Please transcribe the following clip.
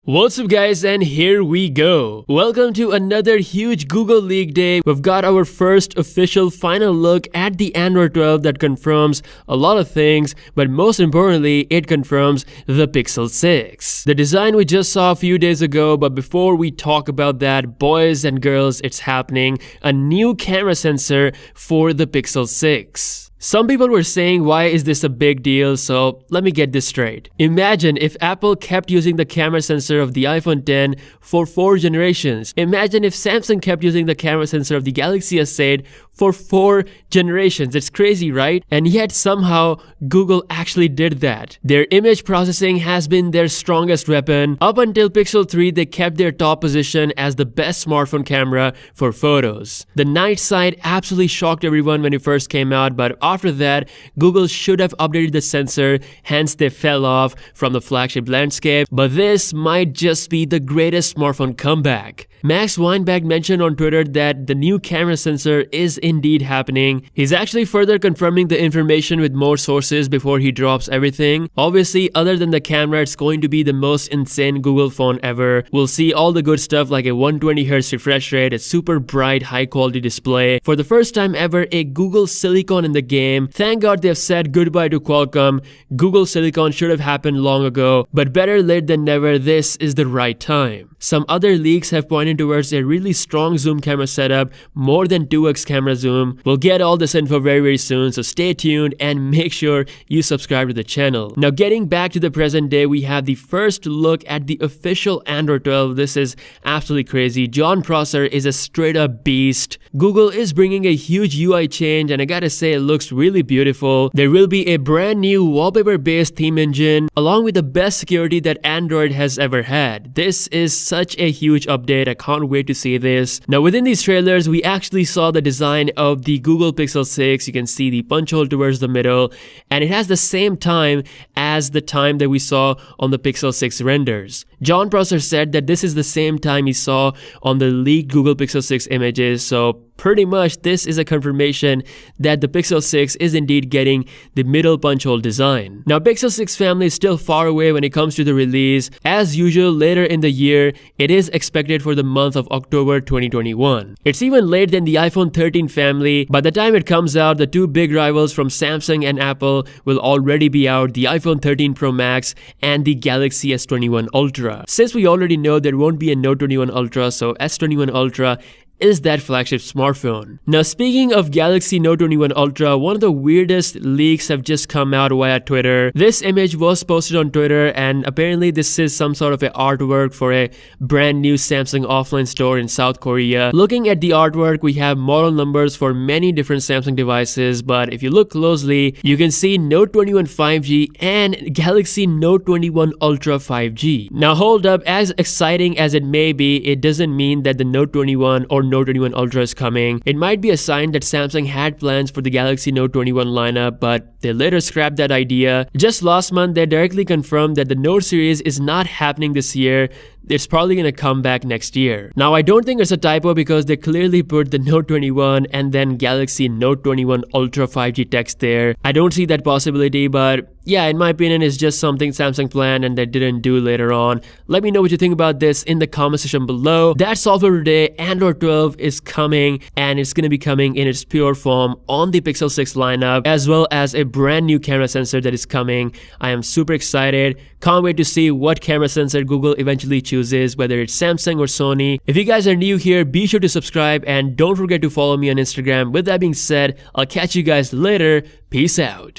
What's up guys, and here we go. Welcome to another huge Google leak day. We've got our first official final look at the Android 12 that confirms a lot of things, but most importantly, it confirms the Pixel 6. The design we just saw a few days ago, but before we talk about that, boys and girls, it's happening. A new camera sensor for the Pixel 6. Some people were saying, why is this a big deal? So let me get this straight. Imagine if Apple kept using the camera sensor of the iPhone X for 4 generations. Imagine if Samsung kept using the camera sensor of the Galaxy S8 for 4 generations. It's crazy, right? And yet somehow Google actually did that. Their image processing has been their strongest weapon. Up until Pixel 3, they kept their top position as the best smartphone camera for photos. The night sight absolutely shocked everyone when it first came out, but after that, Google should have updated the sensor, hence they fell off from the flagship landscape. But this might just be the greatest smartphone comeback. Max Weinbach mentioned on Twitter that the new camera sensor is indeed happening. He's actually further confirming the information with more sources before he drops everything. Obviously, other than the camera, it's going to be the most insane Google phone ever. We'll see all the good stuff like a 120Hz refresh rate, a super bright, high quality display. For the first time ever, a Google Silicon in the game. Thank God they've said goodbye to Qualcomm. Google Silicon should have happened long ago, but better late than never. This is the right time. Some other leaks have pointed towards a really strong zoom camera setup, more than 2x camera zoom. We'll get all this info very soon, so stay tuned and make sure you subscribe to the channel. Now getting back to the present day, we have the first look at the official Android 12. This is absolutely crazy. Jon Prosser is a straight up beast. Google is bringing a huge UI change, and I gotta say it looks really beautiful. There will be a brand new wallpaper based theme engine along with the best security that Android has ever had. This is such a huge update. I can't wait to see this. Now within these trailers, we actually saw the design of the Google Pixel 6. You can see the punch hole towards the middle, and it has the same time as the time that we saw on the Pixel 6 renders. Jon Prosser said that this is the same time he saw on the leaked Google Pixel 6 images, so pretty much this is a confirmation that the Pixel 6 is indeed getting the middle punch hole design. Now Pixel 6 family is still far away when it comes to the release. As usual, later in the year, it is expected for the month of October 2021. It's even later than the iPhone 13 family. By the time it comes out, the two big rivals from Samsung and Apple will already be out, the iPhone 13 Pro Max and the Galaxy S21 Ultra. Since we already know there won't be a Note 21 Ultra, so S21 Ultra is that flagship smartphone. Now speaking of Galaxy Note 21 Ultra, one of the weirdest leaks have just come out via Twitter. This image was posted on Twitter, and apparently this is some sort of a artwork for a brand new Samsung offline store in South Korea. Looking at the artwork, we have model numbers for many different Samsung devices, but if you look closely, you can see Note 21 5G and Galaxy Note 21 Ultra 5G. Now hold up, as exciting as it may be, it doesn't mean that the Note 21 or Note 21 Ultra is coming. It might be a sign that Samsung had plans for the Galaxy Note 21 lineup, but they later scrapped that idea. Just last month, they directly confirmed that the Note series is not happening this year. It's probably gonna come back next year. Now, I don't think it's a typo because they clearly put the Note 21 and then Galaxy Note 21 Ultra 5G text there. I don't see that possibility, but yeah, in my opinion, it's just something Samsung planned and they didn't do later on. Let me know what you think about this in the comment section below. That's all for today. Android 12 is coming, and it's gonna be coming in its pure form on the Pixel 6 lineup, as well as a brand new camera sensor that is coming. I am super excited. Can't wait to see what camera sensor Google eventually chooses, whether it's Samsung or Sony. If you guys are new here, be sure to subscribe and don't forget to follow me on Instagram. With that being said, I'll catch you guys later. Peace out.